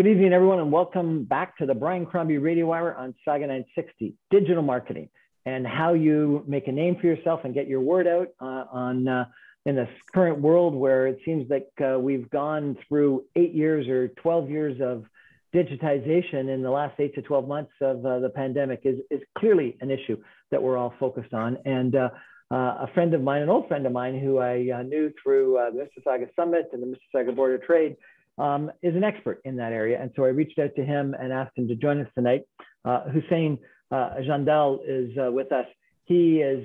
Good evening, everyone, and welcome back to the Brian Crombie Radio Hour on Saga 960, digital marketing, and how you make a name for yourself and get your word out in this current world where it seems like we've gone through 8 years or 12 years of digitization in the last 8 to 12 months of the pandemic is clearly an issue that we're all focused on. And a friend of mine, an old friend of mine who I knew through the Mississauga Summit and the Mississauga Board of Trade, is an expert in that area. And so I reached out to him and asked him to join us tonight. Husam Jandal is with us. He is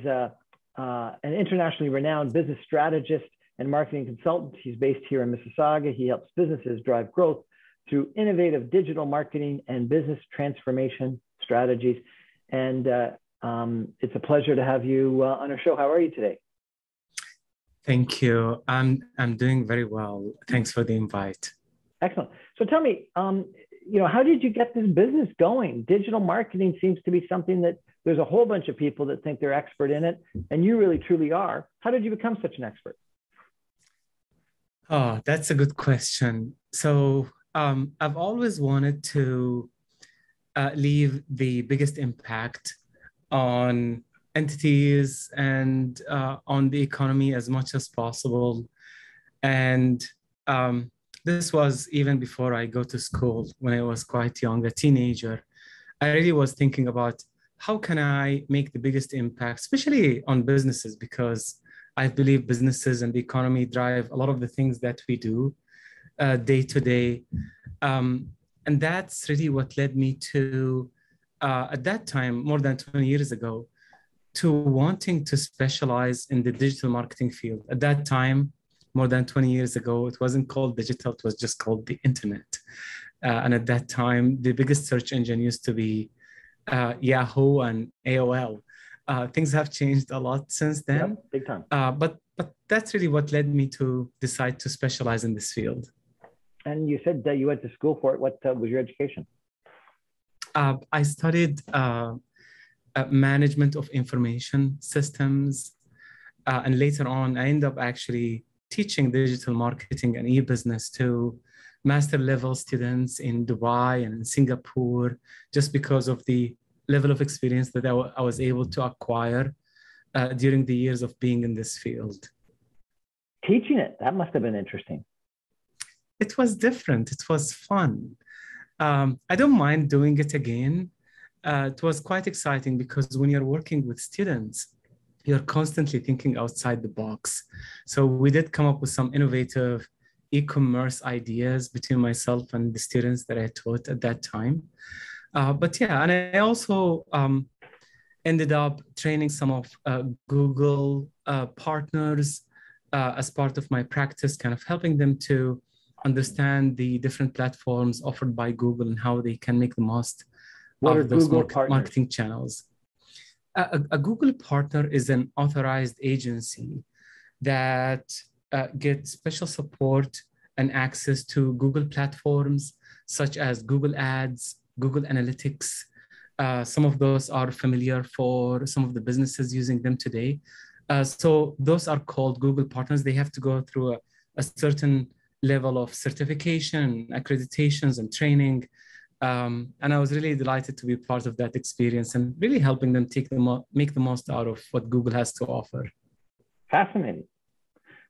an internationally renowned business strategist and marketing consultant. He's based here in Mississauga. He helps businesses drive growth through innovative digital marketing and business transformation strategies. And it's a pleasure to have you on our show. How are you today? Thank you. I'm doing very well. Thanks for the invite. Excellent. So tell me, how did you get this business going? Digital marketing seems to be something that there's a whole bunch of people that think they're expert in it, and you really truly are. How did you become such an expert? Oh, that's a good question. So I've always wanted to leave the biggest impact on entities and on the economy as much as possible. And this was even before I go to school, when I was quite young, a teenager. I really was thinking about how can I make the biggest impact, especially on businesses, because I believe businesses and the economy drive a lot of the things that we do day to day. And that's really what led me to, at that time, more than 20 years ago, to wanting to specialize in the digital marketing field. At that time, more than 20 years ago, it wasn't called digital, it was just called the internet. And at that time, the biggest search engine used to be Yahoo and AOL. Things have changed a lot since then. Yep, big time. But that's really what led me to decide to specialize in this field. And you said that you went to school for it. What was your education? I studied management of information systems. And later on, I ended up actually teaching digital marketing and e-business to master level students in Dubai and in Singapore, just because of the level of experience that I was able to acquire during the years of being in this field. Teaching it, that must have been interesting. It was different. It was fun. I don't mind doing it again. It was quite exciting because when you're working with students, you're constantly thinking outside the box. So we did come up with some innovative e-commerce ideas between myself and the students that I taught at that time. But yeah, and I also ended up training some of Google partners as part of my practice, kind of helping them to understand the different platforms offered by Google and how they can make the most of those marketing channels. A Google partner is an authorized agency that gets special support and access to Google platforms such as Google Ads, Google Analytics. Some of those are familiar for some of the businesses using them today. So those are called Google partners. They have to go through a certain level of certification, accreditations, and training. And I was really delighted to be part of that experience and really helping them make the most out of what Google has to offer. Fascinating.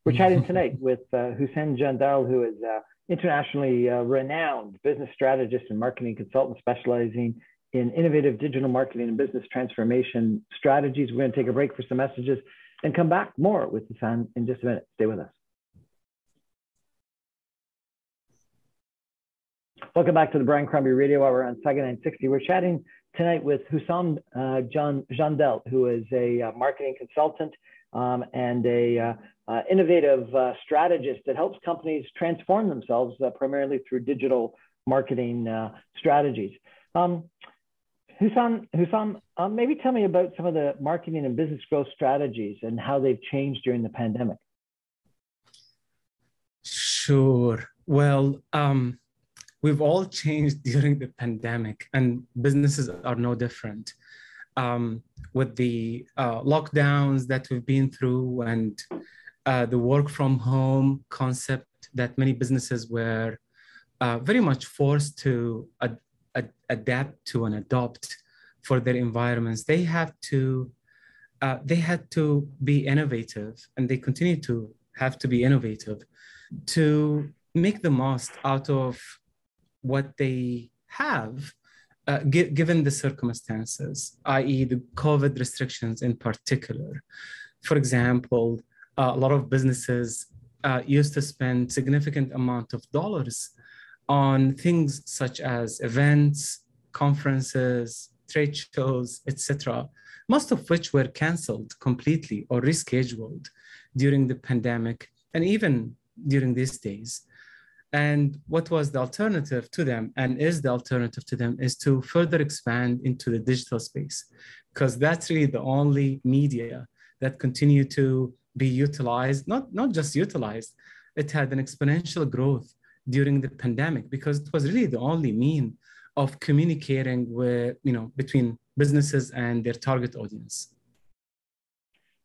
We're chatting tonight with Husam Jandal, who is internationally renowned business strategist and marketing consultant specializing in innovative digital marketing and business transformation strategies. We're going to take a break for some messages and come back more with Husam in just a minute. Stay with us. Welcome back to the Brian Crombie Radio Hour on Saga 960. We're chatting tonight with Husam Jandal, who is a marketing consultant and a innovative strategist that helps companies transform themselves primarily through digital marketing strategies. Husam, maybe tell me about some of the marketing and business growth strategies and how they've changed during the pandemic. Sure. Well, we've all changed during the pandemic, and businesses are no different. With the lockdowns that we've been through and the work from home concept that many businesses were very much forced to adapt to and adopt for their environments. They had to be innovative, and they continue to have to be innovative to make the most out of what they have, given the circumstances, i.e., the COVID restrictions in particular. For example, a lot of businesses used to spend significant amount of dollars on things such as events, conferences, trade shows, etc., most of which were canceled completely or rescheduled during the pandemic and even during these days. And what was the alternative to them, and is the alternative to them, is to further expand into the digital space, because that's really the only media that continue to be utilized, not just utilized, it had an exponential growth during the pandemic because it was really the only mean of communicating with, between businesses and their target audience.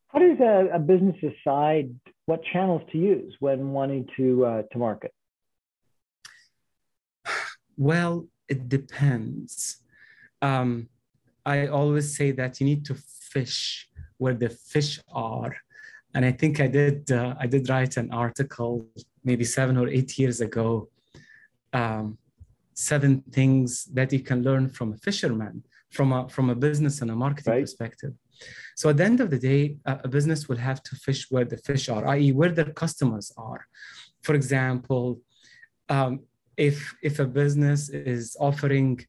How does a business decide what channels to use when wanting to market? Well, it depends. I always say that you need to fish where the fish are. And I think I did write an article maybe 7 or 8 years ago, 7 things that you can learn from a fisherman, from a business and a marketing perspective. So at the end of the day, a business will have to fish where the fish are, i.e. where their customers are. For example, if a business is offering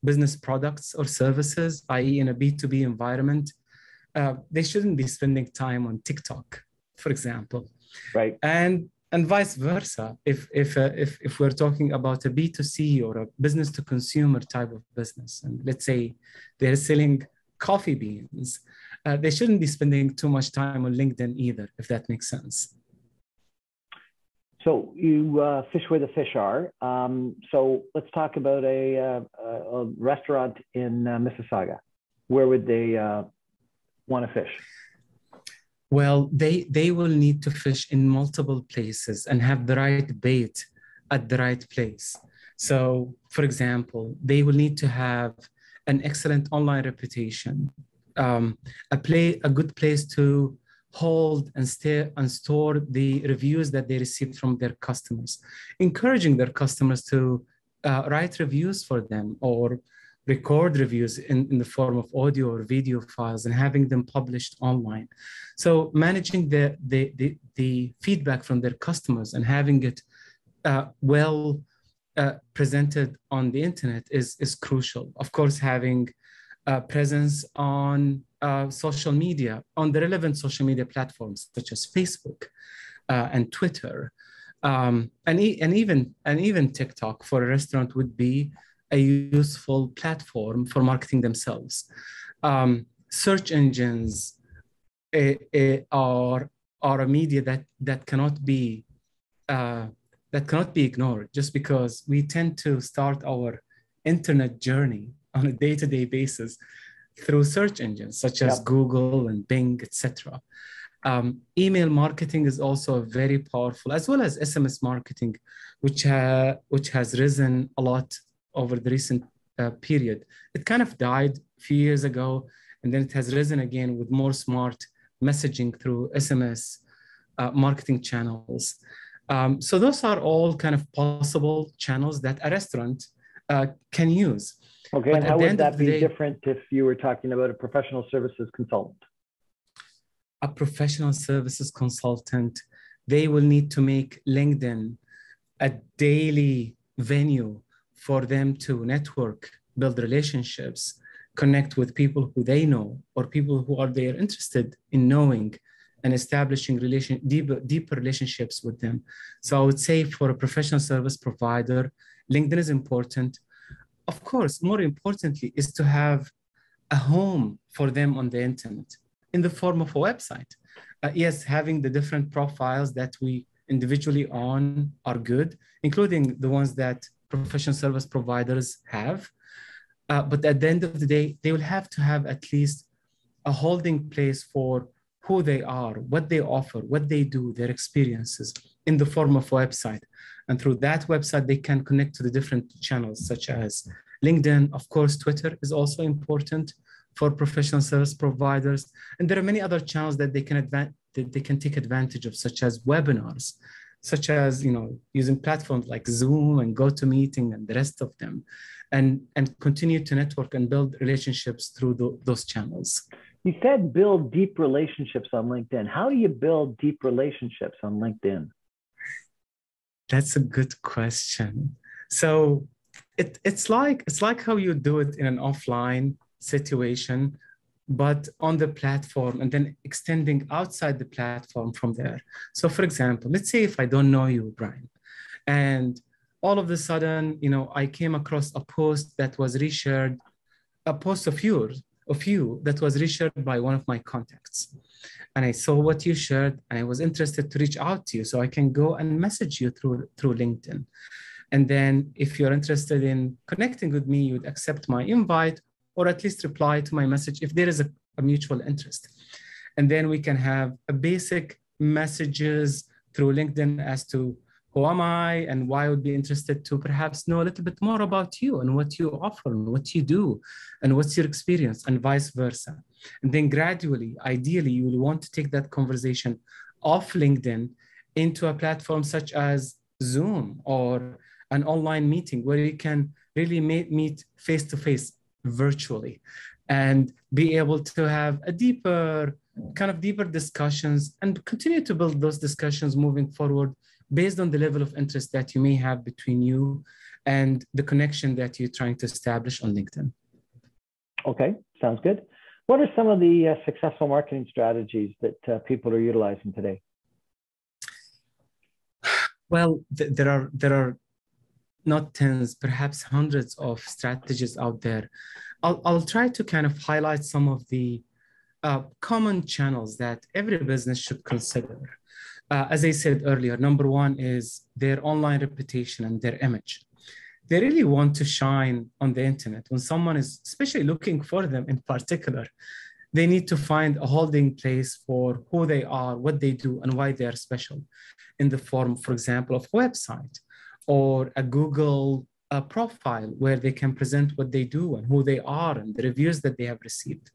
business products or services, i.e. in a B2B environment, they shouldn't be spending time on TikTok, for example. Right. And vice versa. If we're talking about a B2C or a business to consumer type of business, and let's say they're selling coffee beans, they shouldn't be spending too much time on LinkedIn either, if that makes sense. So you fish where the fish are. So let's talk about a restaurant in Mississauga. Where would they want to fish? Well, they will need to fish in multiple places and have the right bait at the right place. So, for example, they will need to have an excellent online reputation, a good place to hold and store the reviews that they receive from their customers, encouraging their customers to write reviews for them or record reviews in the form of audio or video files and having them published online. So managing the feedback from their customers and having it well presented on the internet is crucial. Of course, having presence on social media, on the relevant social media platforms such as Facebook and Twitter, and even TikTok for a restaurant would be a useful platform for marketing themselves. Search engines are a media that cannot be ignored, just because we tend to start our internet journey on a day-to-day basis through search engines such as Google and Bing, etc. Email marketing is also very powerful, as well as SMS marketing, which has risen a lot over the recent period. It kind of died a few years ago, and then it has risen again with more smart messaging through SMS marketing channels. So those are all kind of possible channels that a restaurant can use. Okay, and how would that be different if you were talking about a professional services consultant? A professional services consultant, they will need to make LinkedIn a daily venue for them to network, build relationships, connect with people who they know or people who are they are interested in knowing and establishing deeper relationships with them. So I would say for a professional service provider, LinkedIn is important. Of course, more importantly is to have a home for them on the internet in the form of a website. Yes, having the different profiles that we individually own are good, including the ones that professional service providers have. But at the end of the day, they will have to have at least a holding place for who they are, what they offer, what they do, their experiences in the form of a website. And through that website, they can connect to the different channels, such as LinkedIn. Of course, Twitter is also important for professional service providers. And there are many other channels that they can take advantage of, such as webinars, such as, using platforms like Zoom and GoToMeeting and the rest of them, and continue to network and build relationships through those channels. You said build deep relationships on LinkedIn. How do you build deep relationships on LinkedIn? That's a good question. So it's like how you do it in an offline situation, but on the platform, and then extending outside the platform from there. So for example, let's say if I don't know you, Brian, and all of a sudden, I came across a post that was reshared, a post of you that was reshared by one of my contacts. And I saw what you shared, and I was interested to reach out to you, so I can go and message you through LinkedIn. And then if you're interested in connecting with me, you would accept my invite, or at least reply to my message if there is a mutual interest. And then we can have a basic messages through LinkedIn as to who am I and why I would be interested to perhaps know a little bit more about you and what you offer and what you do and what's your experience, and vice versa. And then gradually, ideally, you will want to take that conversation off LinkedIn into a platform such as Zoom or an online meeting where you can really meet face-to-face virtually and be able to have a deeper discussions and continue to build those discussions moving forward based on the level of interest that you may have between you and the connection that you're trying to establish on LinkedIn. Okay, sounds good. What are some of the successful marketing strategies that people are utilizing today? Well, there are not tens, perhaps hundreds of strategies out there. I'll try to kind of highlight some of the common channels that every business should consider. As I said earlier, number one is their online reputation and their image. They really want to shine on the internet. When someone is especially looking for them in particular, they need to find a holding place for who they are, what they do, and why they are special in the form, for example, of a website or a Google profile where they can present what they do and who they are and the reviews that they have received.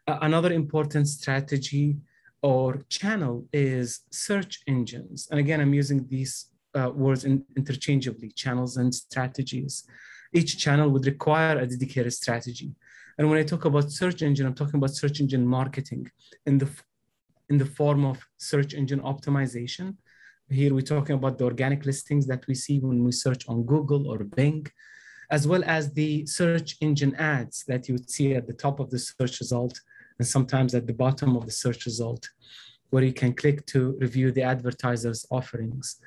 Another important strategy or channel is search engines. And again, I'm using these words interchangeably, channels and strategies. Each channel would require a dedicated strategy. And when I talk about search engine, I'm talking about search engine marketing in the form of search engine optimization. Here we're talking about the organic listings that we see when we search on Google or Bing, as well as the search engine ads that you would see at the top of the search result and sometimes at the bottom of the search result, where you can click to review the advertiser's offerings.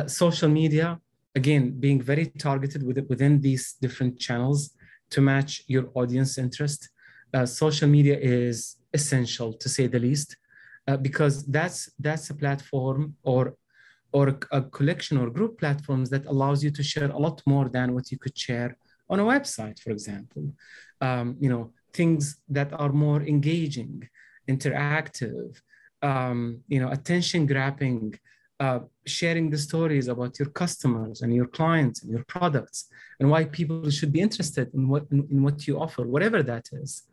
Social media, again, being very targeted within these different channels to match your audience interest. Social media is essential, to say the least, because that's a platform or a collection or group platforms that allows you to share a lot more than what you could share on a website, for example. Things that are more engaging, interactive, attention grabbing, sharing the stories about your customers and your clients and your products and why people should be interested in what you offer, whatever that is.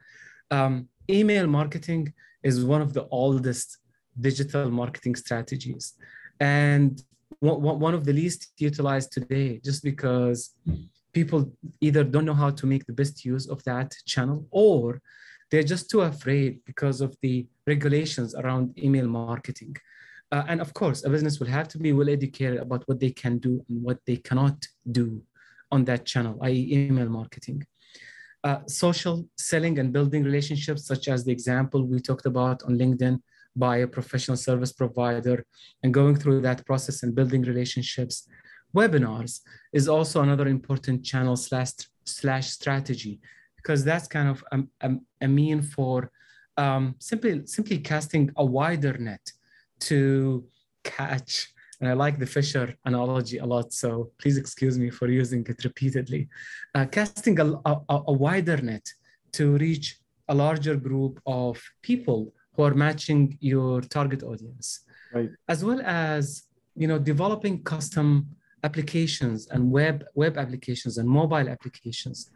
Email marketing is one of the oldest digital marketing strategies and one of the least utilized today, just because people either don't know how to make the best use of that channel, or they're just too afraid because of the regulations around email marketing. And of course, a business will have to be well educated about what they can do and what they cannot do on that channel, i.e. email marketing. Social selling and building relationships, such as the example we talked about on LinkedIn by a professional service provider, and going through that process and building relationships. Webinars is also another important channel slash strategy, because that's kind of a mean for simply casting a wider net to catch. And I like the Fisher analogy a lot, so please excuse me for using it repeatedly. Casting a wider net to reach a larger group of people who are matching your target audience, right? As well as developing custom applications and web applications and mobile applications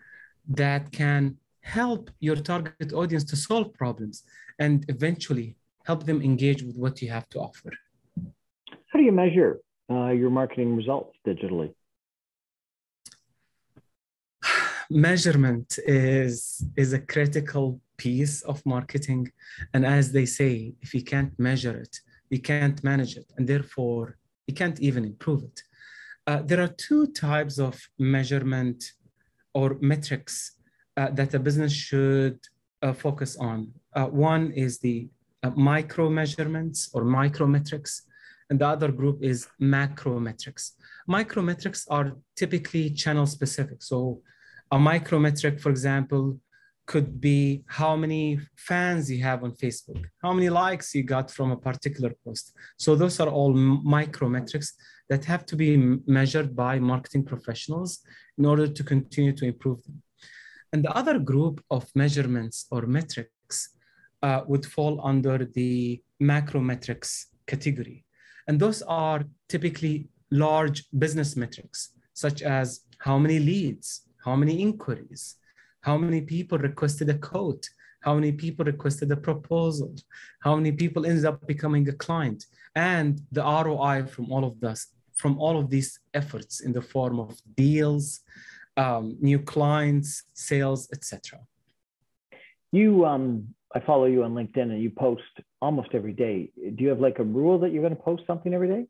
that can help your target audience to solve problems and eventually help them engage with what you have to offer. How do you measure your marketing results digitally? Measurement is a critical piece of marketing. And as they say, if you can't measure it, you can't manage it. And therefore, you can't even improve it. There are two types of measurement or metrics that a business should focus on. One is the micro measurements or micrometrics, and the other group is macro metrics. Micrometrics are typically channel specific. So a micrometric, for example, could be how many fans you have on Facebook, how many likes you got from a particular post. So those are all micrometrics that have to be measured by marketing professionals in order to continue to improve them. And the other group of measurements or metrics would fall under the macrometrics category. And those are typically large business metrics, such as how many leads, how many inquiries, how many people requested a quote, how many people requested a proposal, how many people ended up becoming a client, and the ROI from all of this, from all of these efforts in the form of deals, new clients, sales, etc. I follow you on LinkedIn and you post almost every day. Do you have like a rule that you're going to post something every day?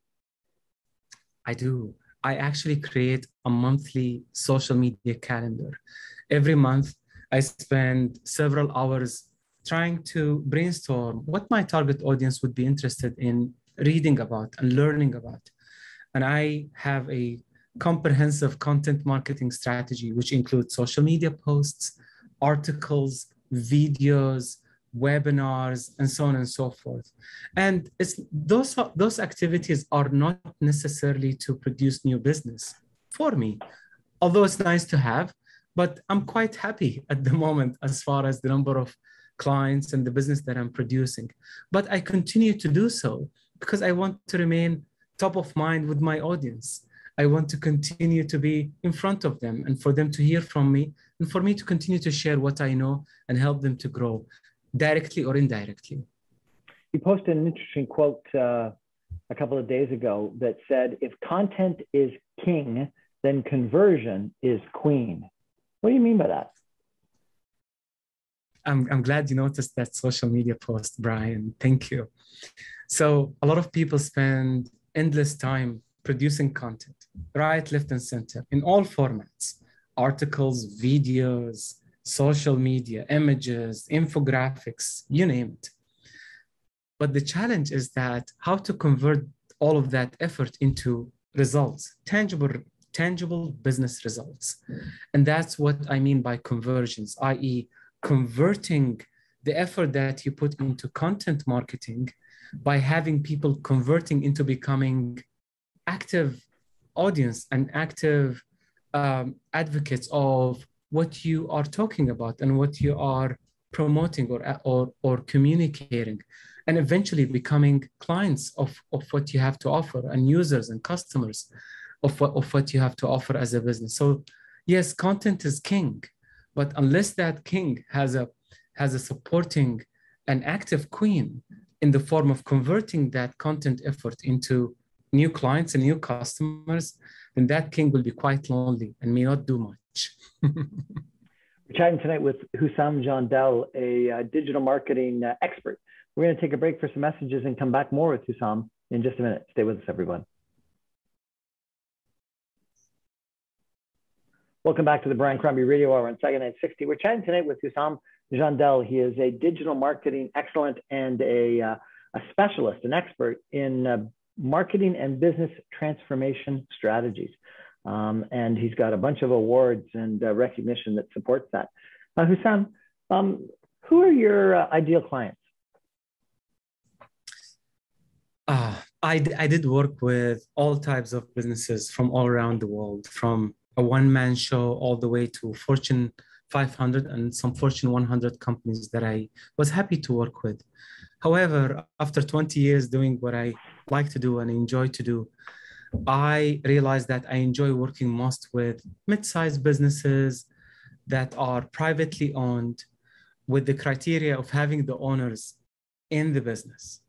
I do. I actually create a monthly social media calendar. Every month, I spend several hours trying to brainstorm what my target audience would be interested in reading about and learning about. And I have a comprehensive content marketing strategy, which includes social media posts, articles, videos, webinars, and so on and so forth. And those activities are not necessarily to produce new business for me, although it's nice to have, but I'm quite happy at the moment as far as the number of clients and the business that I'm producing. But I continue to do so because I want to remain top of mind with my audience. I want to continue to be in front of them and for them to hear from me and for me to continue to share what I know and help them to grow directly or indirectly. You posted an interesting quote a couple of days ago that said, if content is king, then conversion is queen. What do you mean by that? I'm glad you noticed that social media post, Brian. Thank you. So a lot of people spend endless time producing content, right, left, and center in all formats, articles, videos, social media, images, infographics, you name it. But the challenge is that how to convert all of that effort into results, tangible business results. And that's what I mean by conversions, i.e. converting the effort that you put into content marketing by having people converting into becoming active audience and active advocates of what you are talking about and what you are promoting or communicating, and eventually becoming clients of what you have to offer and users and customers of what you have to offer as a business. So yes, content is king, but unless that king has a supporting and active queen in the form of converting that content effort into new clients and new customers, then that king will be quite lonely and may not do much. We're chatting tonight with Husam Jandal, a digital marketing expert. We're going to take a break for some messages and come back more with Husam in just a minute. Stay with us, everyone. Welcome back to the Brian Crombie Radio Hour on Saga 960. We're chatting tonight with Husam Jandal. He is a digital marketing excellent and a specialist, an expert in marketing and business transformation strategies. And he's got a bunch of awards and recognition that supports that. Husam, who are your ideal clients? I did work with all types of businesses from all around the world, from a one-man show all the way to Fortune 500 and some Fortune 100 companies that I was happy to work with. However, after 20 years doing what I like to do and enjoy to do, I realized that I enjoy working most with mid-sized businesses that are privately owned with the criteria of having the owners in the business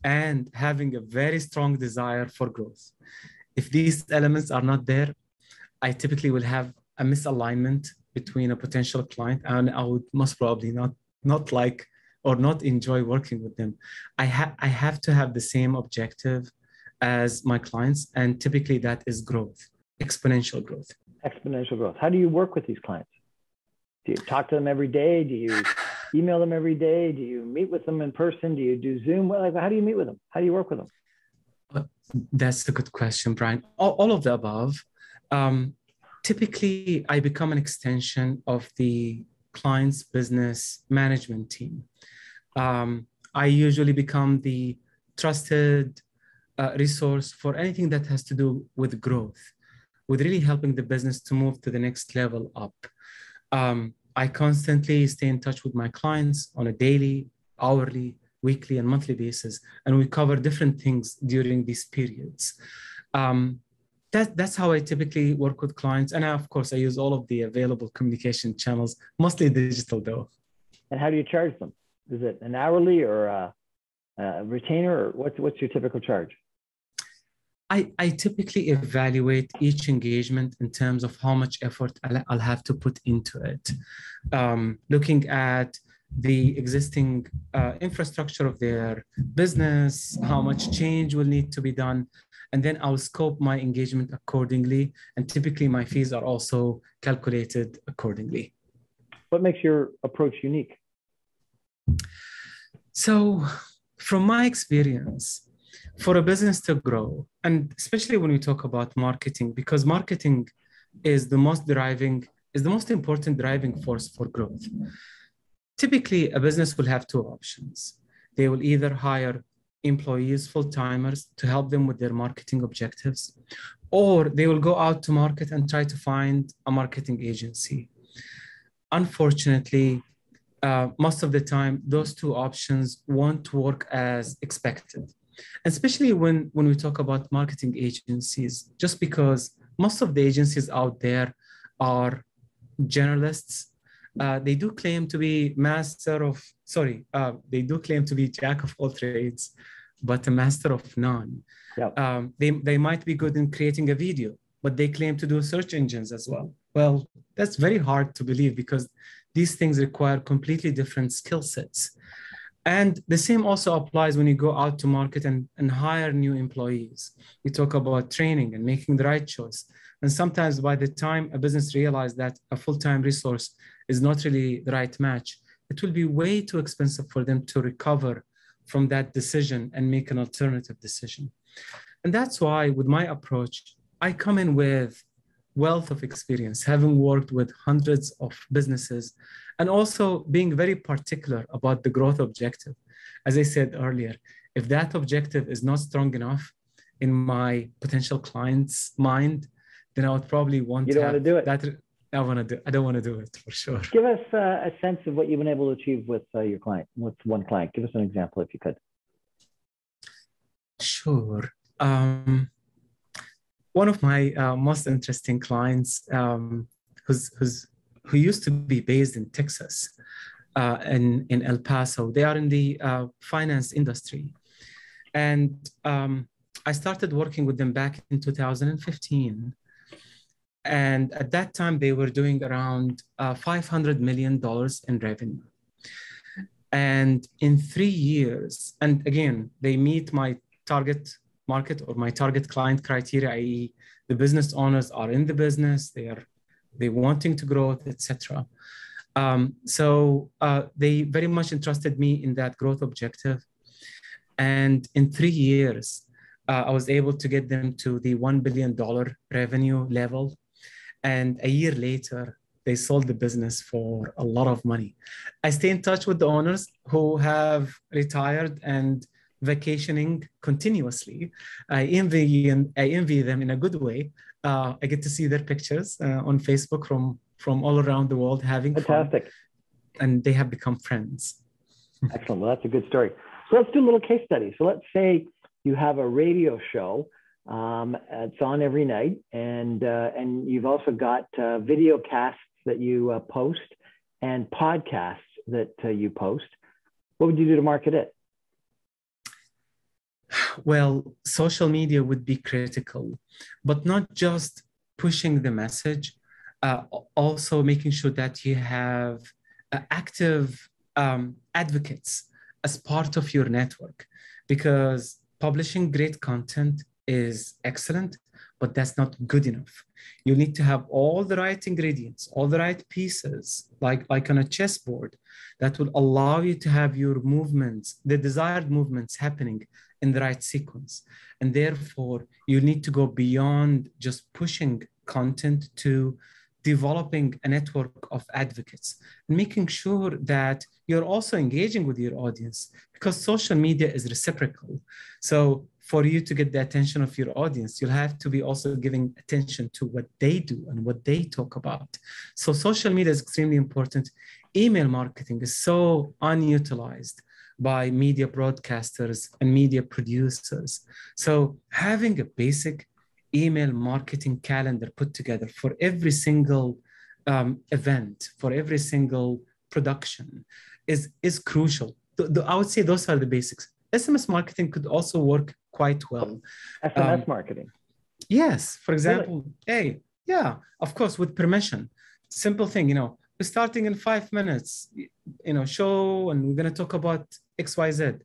and having a very strong desire for growth. If these elements are not there, I typically will have a misalignment between a potential client, and I would most probably not like or not enjoy working with them. I have to have the same objective as my clients, and typically that is growth, exponential growth. Exponential growth. How do you work with these clients? Do you talk to them every day? Do you email them every day? Do you meet with them in person? Do you do Zoom? How do you meet with them? How do you work with them? That's a good question, Brian. All of the above. Typically, I become an extension of the client's business management team. I usually become the trusted resource for anything that has to do with growth, with really helping the business to move to the next level up. I constantly stay in touch with my clients on a daily, hourly, weekly, and monthly basis, and we cover different things during these periods. That's how I typically work with clients. And of course, I use all of the available communication channels, mostly digital though. And how do you charge them? Is it an hourly or a retainer, or what's your typical charge? I typically evaluate each engagement in terms of how much effort I'll have to put into it. Looking at the existing infrastructure of their business, how much change will need to be done, and then I'll scope my engagement accordingly. And typically my fees are also calculated accordingly. What makes your approach unique? So from my experience, for a business to grow, and especially when we talk about marketing, because marketing is the most important driving force for growth. Typically, a business will have two options. They will either hire employees, full-timers, to help them with their marketing objectives, or they will go out to market and try to find a marketing agency. Unfortunately, most of the time, those two options won't work as expected. Especially when we talk about marketing agencies, just because most of the agencies out there are generalists. They do claim to be they do claim to be jack of all trades, but a master of none. Yep. They might be good in creating a video, but they claim to do search engines as well. Well, that's very hard to believe because these things require completely different skill sets. And the same also applies when you go out to market and hire new employees. We talk about training and making the right choice. And sometimes by the time a business realizes that a full-time resource is not really the right match, it will be way too expensive for them to recover from that decision and make an alternative decision. And that's why with my approach, I come in with wealth of experience, having worked with hundreds of businesses, and also being very particular about the growth objective. As I said earlier, if that objective is not strong enough in my potential client's mind, then I would probably want you don't want to do it. I don't want to do it for sure. Give us a sense of what you've been able to achieve with your client, with one client. Give us an example if you could. Sure. One of my most interesting clients, who used to be based in Texas, in El Paso, they are in the finance industry. And I started working with them back in 2015. And at that time, they were doing around $500 million in revenue. And in 3 years, and again, they meet my target market or my target client criteria, i.e. the business owners are in the business, they're wanting to grow, etc. So they very much entrusted me in that growth objective. And in 3 years, I was able to get them to the $1 billion revenue level. And a year later, they sold the business for a lot of money. I stay in touch with the owners who have retired and vacationing continuously. I envy them in a good way. I get to see their pictures on Facebook from all around the world having Fantastic. fun. And they have become friends. Excellent. Well, that's a good story. So let's do a little case study. So let's say you have a radio show It's on every night, and you've also got video casts that you post and podcasts that you post. What would you do to market it? Well, social media would be critical, but not just pushing the message, also making sure that you have active advocates as part of your network, because publishing great content is excellent, but that's not good enough. You need to have all the right ingredients, all the right pieces, like on a chessboard, that will allow you to have your movements, the desired movements happening in the right sequence. And therefore, you need to go beyond just pushing content to developing a network of advocates and making sure that you're also engaging with your audience, because social media is reciprocal. So for you to get the attention of your audience, you'll have to be also giving attention to what they do and what they talk about. So social media is extremely important. Email marketing is so unutilized by media broadcasters and media producers. So having a basic email marketing calendar put together for every single event, for every single production is crucial. I would say those are the basics. SMS marketing could also work quite well. SMS marketing? Yes. For example, really? Yeah, of course, with permission. Simple thing, we're starting in 5 minutes, show, and we're going to talk about XYZ.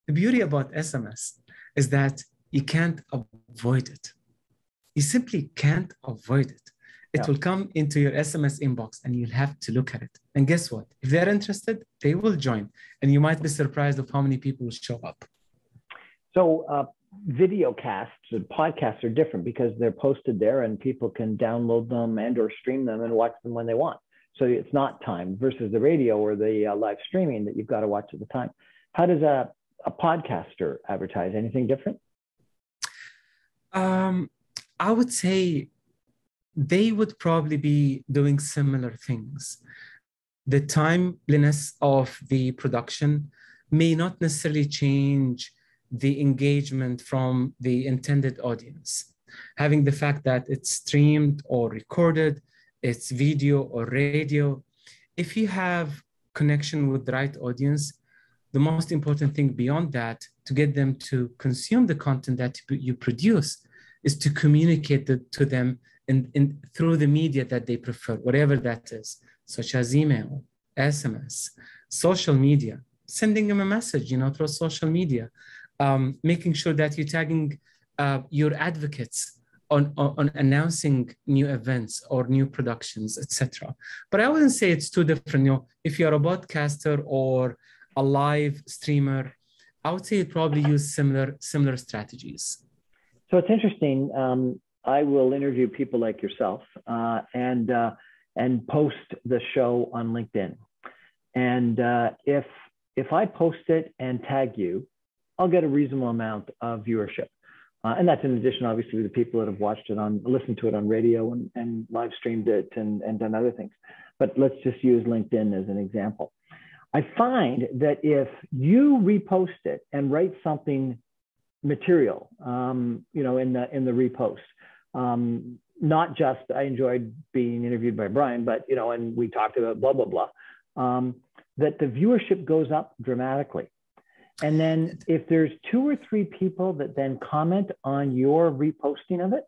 The beauty about SMS is that you can't avoid it. You simply can't avoid it. It will come into your SMS inbox and you'll have to look at it. And guess what? If they're interested, they will join. And you might be surprised of how many people will show up. So video casts and podcasts are different because they're posted there and people can download them and or stream them and watch them when they want. So it's not timed versus the radio or the live streaming that you've got to watch at the time. How does a podcaster advertise? Anything different? I would say they would probably be doing similar things. The timeliness of the production may not necessarily change the engagement from the intended audience. Having the fact that it's streamed or recorded, it's video or radio, if you have connection with the right audience, the most important thing beyond that, to get them to consume the content that you produce, is to communicate to them through the media that they prefer, whatever that is, such as email, SMS, social media, sending them a message, through social media, making sure that you're tagging your advocates on announcing new events or new productions, etc. But I wouldn't say it's too different. If you're a podcaster or a live streamer, I would say you probably use similar strategies. So it's interesting. I will interview people like yourself and post the show on LinkedIn. And if I post it and tag you, I'll get a reasonable amount of viewership. And that's in addition, obviously, to the people that have watched it listened to it on radio and live streamed it and done other things. But let's just use LinkedIn as an example. I find that if you repost it and write something material, in the repost, not just I enjoyed being interviewed by Brian, but and we talked about blah blah blah, that the viewership goes up dramatically. And then if there's 2 or 3 people that then comment on your reposting of it,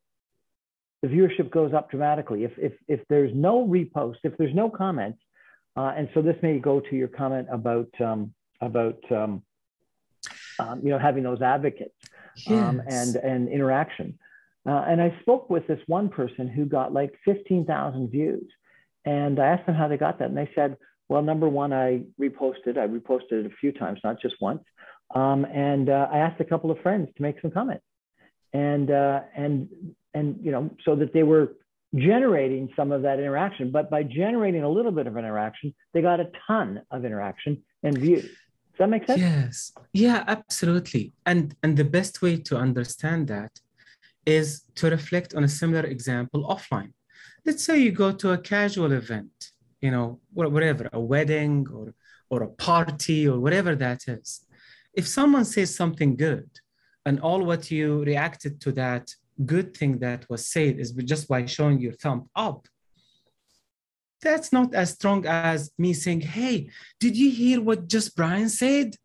the viewership goes up dramatically. If there's no repost, if there's no comments, and so this may go to your comment about having those advocates, yes. and interaction. And I spoke with this one person who got like 15,000 views, and I asked them how they got that, and they said, well, number one, I reposted it a few times, not just once. And I asked a couple of friends to make some comments, and so that they were generating some of that interaction. But by generating a little bit of interaction, they got a ton of interaction and views. Does that make sense? Yes. Yeah, absolutely. And the best way to understand that is to reflect on a similar example offline. Let's say you go to a casual event, whatever, a wedding or a party or whatever that is. If someone says something good, and all what you reacted to that good thing that was said is just by showing your thumb up, that's not as strong as me saying, hey, did you hear what just Brian said?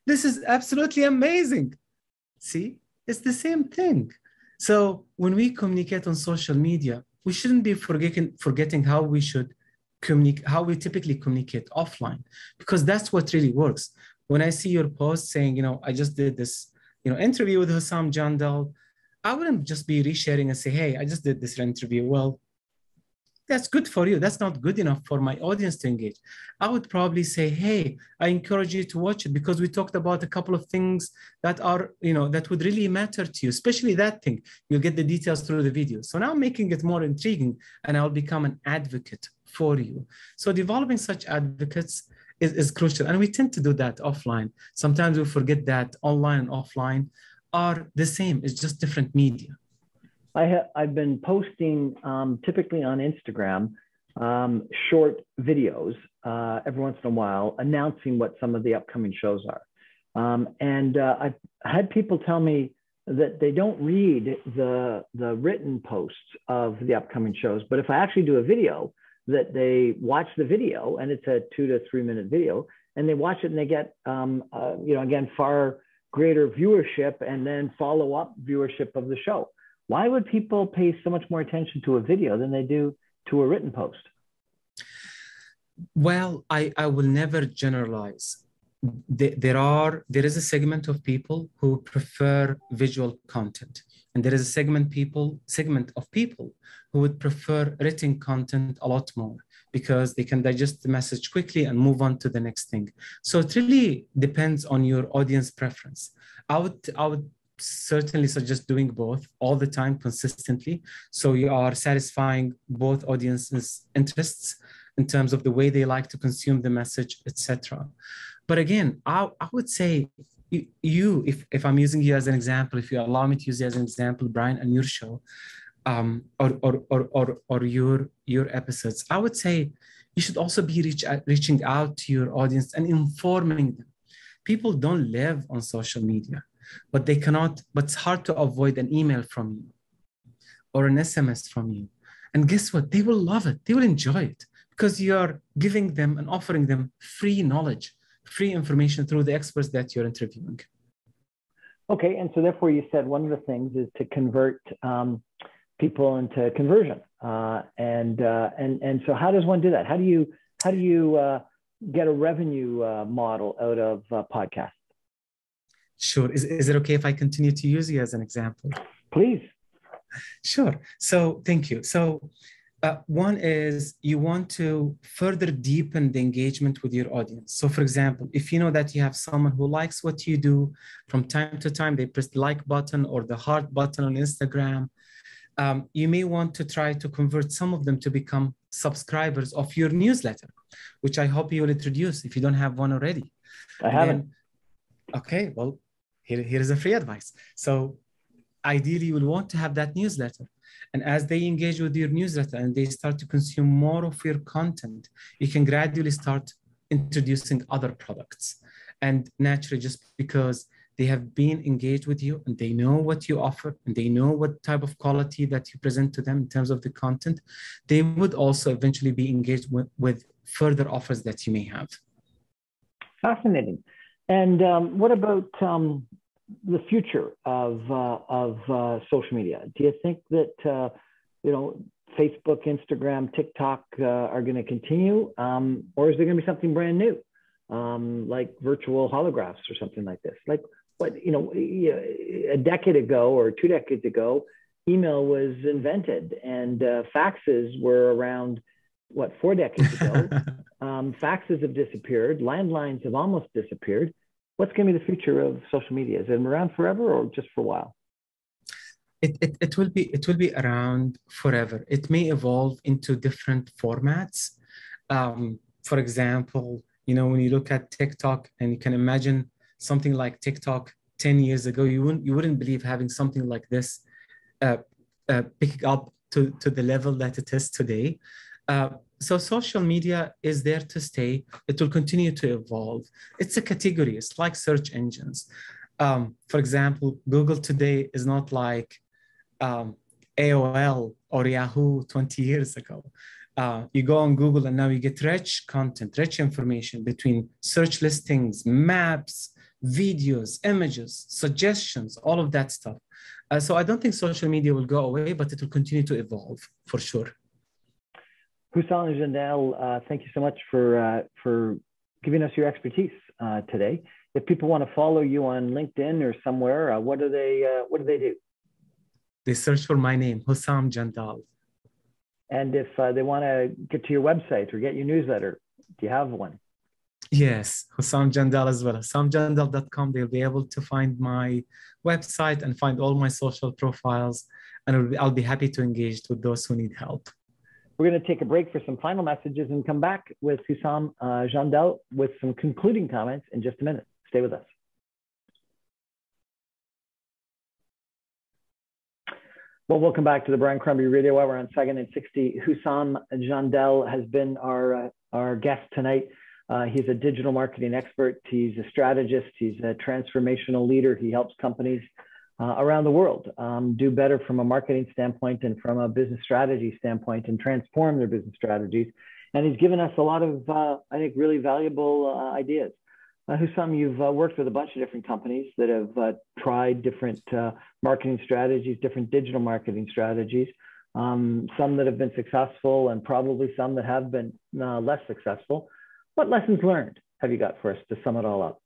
This is absolutely amazing. See, it's the same thing. So when we communicate on social media, we shouldn't be forgetting how we should communicate, how we typically communicate offline, because that's what really works. When I see your post saying, I just did this, interview with Husam Jandal, I wouldn't just be resharing and say, hey, I just did this interview. Well, that's good for you. That's not good enough for my audience to engage. I would probably say, hey, I encourage you to watch it because we talked about a couple of things that are, that would really matter to you, especially that thing. You'll get the details through the video. So now I'm making it more intriguing and I'll become an advocate for you. So developing such advocates is crucial. And we tend to do that offline. Sometimes we forget that online and offline are the same. It's just different media. I've been posting typically on Instagram short videos every once in a while announcing what some of the upcoming shows are. I've had people tell me that they don't read the written posts of the upcoming shows, but if I actually do a video, that they watch the video, and it's a 2 to 3 minute video, and they watch it and they get, again, far greater viewership and then follow up viewership of the show. Why would people pay so much more attention to a video than they do to a written post? Well, I will never generalize. There is a segment of people who prefer visual content, and there is a segment of people who would prefer written content a lot more because they can digest the message quickly and move on to the next thing. So it really depends on your audience preference. I would certainly suggest doing both all the time consistently, so you are satisfying both audiences' interests in terms of the way they like to consume the message, etc. But again, I would say if I'm using you as an example, if you allow me to use you as an example, Brian, and your show, or your episodes, I would say you should also be reaching out to your audience and informing them. People don't live on social media, but it's hard to avoid an email from you or an SMS from you. And guess what? They will love it. They will enjoy it because you're giving them and offering them free knowledge, free information through the experts that you're interviewing. Okay, and so therefore you said one of the things is to convert people into conversion. And so how does one do that? How do you get a revenue model out of podcasts? Sure. Is it okay if I continue to use you as an example? Please. Sure. So thank you. So one is you want to further deepen the engagement with your audience. So for example, if you know that you have someone who likes what you do, from time to time, they press the like button or the heart button on Instagram, you may want to try to convert some of them to become subscribers of your newsletter, which I hope you will introduce if you don't have one already. I haven't. Okay, well, here is a free advice. So ideally, you will want to have that newsletter. And as they engage with your newsletter and they start to consume more of your content, you can gradually start introducing other products. And naturally, just because they have been engaged with you and they know what you offer and they know what type of quality that you present to them in terms of the content, they would also eventually be engaged with further offers that you may have. Fascinating. And what about the future of social media? Do you think that Facebook, Instagram, TikTok are going to continue, or is there going to be something brand new, like virtual holographs or something like this? Like what a decade ago or 2 decades ago, email was invented, and faxes were around. 4 decades ago? Faxes have disappeared. Landlines have almost disappeared. What's going to be the future of social media? Is it around forever or just for a while? It will be around forever. It may evolve into different formats. For example, when you look at TikTok and you can imagine something like TikTok 10 years ago, you wouldn't believe having something like this picking up to the level that it is today. So social media is there to stay. It will continue to evolve. It's a category. It's like search engines. For example, Google today is not like AOL or Yahoo 20 years ago. You go on Google and now you get rich content, rich information between search listings, maps, videos, images, suggestions, all of that stuff. So I don't think social media will go away, but it will continue to evolve for sure. Husam Jandal, thank you so much for giving us your expertise today. If people want to follow you on LinkedIn or somewhere, what do they do? They search for my name, Husam Jandal. And if they want to get to your website or get your newsletter, do you have one? Yes, Husam Jandal as well. HusamJandal.com. They'll be able to find my website and find all my social profiles. And I'll be happy to engage with those who need help. We're going to take a break for some final messages and come back with Husam Jandal with some concluding comments in just a minute. Stay with us. Well, welcome back to the Brian Crombie Radio Hour on Sagan and 60. Husam Jandal has been our guest tonight. He's a digital marketing expert. He's a strategist. He's a transformational leader. He helps companies around the world do better from a marketing standpoint and from a business strategy standpoint and transform their business strategies. And he's given us a lot of, I think, really valuable ideas. Husam, you've worked with a bunch of different companies that have tried different marketing strategies, different digital marketing strategies, some that have been successful and probably some that have been less successful. What lessons learned have you got for us to sum it all up?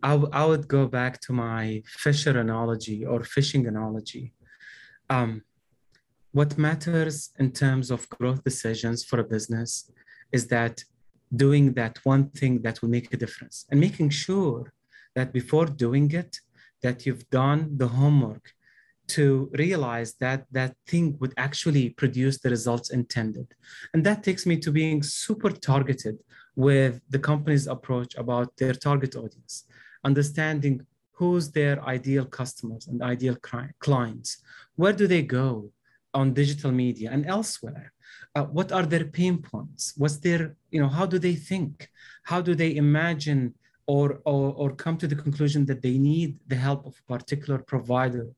I would go back to my fisher analogy or fishing analogy. What matters in terms of growth decisions for a business is that doing that one thing that will make a difference and making sure that before doing it, that you've done the homework to realize that that thing would actually produce the results intended. And that takes me to being super targeted with the company's approach about their target audience, understanding who's their ideal customers and ideal clients. Where do they go on digital media and elsewhere? What are their pain points? What's their, how do they think? How do they imagine or come to the conclusion that they need the help of a particular provider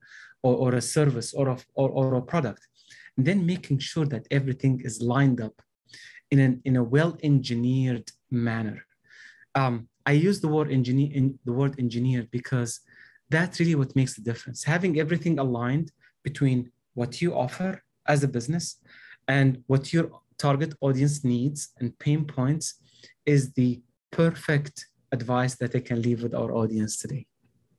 or a service or a product? And then making sure that everything is lined up in a well-engineered manner. I use the word engineered because that's really what makes the difference. Having everything aligned between what you offer as a business and what your target audience needs and pain points is the perfect advice that I can leave with our audience today.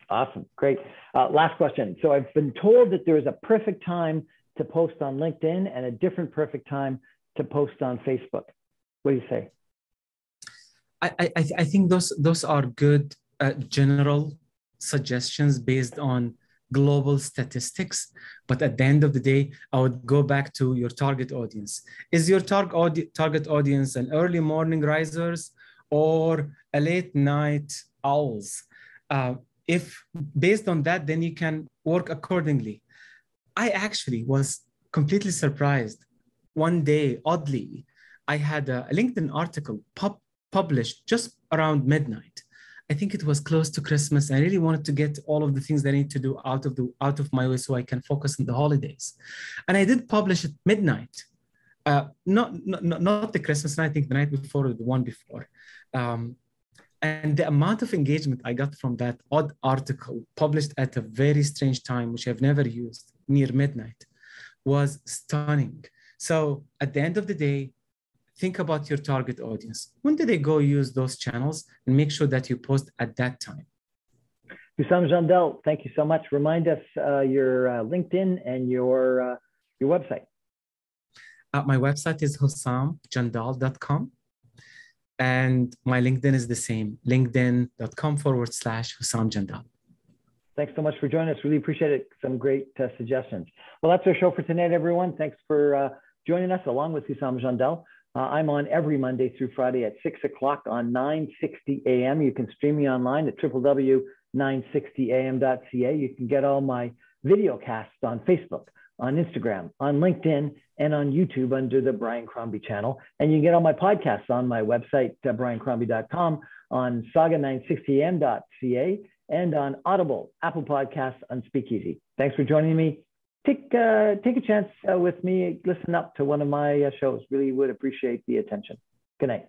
Awesome. Great. Last question. So I've been told that there is a perfect time to post on LinkedIn and a different perfect time to post on Facebook. What do you say? I think those are good general suggestions based on global statistics. But at the end of the day, I would go back to your target audience. Is your target audience an early morning risers or a late night owls? If based on that, then you can work accordingly. I actually was completely surprised. One day, oddly, I had a LinkedIn article published just around midnight. I think it was close to Christmas. I really wanted to get all of the things that I need to do out of my way so I can focus on the holidays. And I did publish at midnight. Not the Christmas night, I think the night before or the one before. And the amount of engagement I got from that odd article published at a very strange time, which I've never used, near midnight, was stunning. So at the end of the day, think about your target audience. When do they go use those channels and make sure that you post at that time? Husam Jandal, thank you so much. Remind us your LinkedIn and your website. My website is husamjandal.com. And my LinkedIn is the same, linkedin.com/Husam Jandal. Thanks so much for joining us. Really appreciate it. Some great suggestions. Well, that's our show for tonight, everyone. Thanks for joining us along with Husam Jandal. I'm on every Monday through Friday at 6 o'clock on 960 AM. You can stream me online at www.960am.ca. You can get all my video casts on Facebook, on Instagram, on LinkedIn, and on YouTube under the Brian Crombie channel. And you can get all my podcasts on my website, briancrombie.com, on saga960m.ca and on Audible, Apple Podcasts, on Speakeasy. Thanks for joining me. Take a chance with me. Listen up to one of my shows. Really would appreciate the attention. Good night.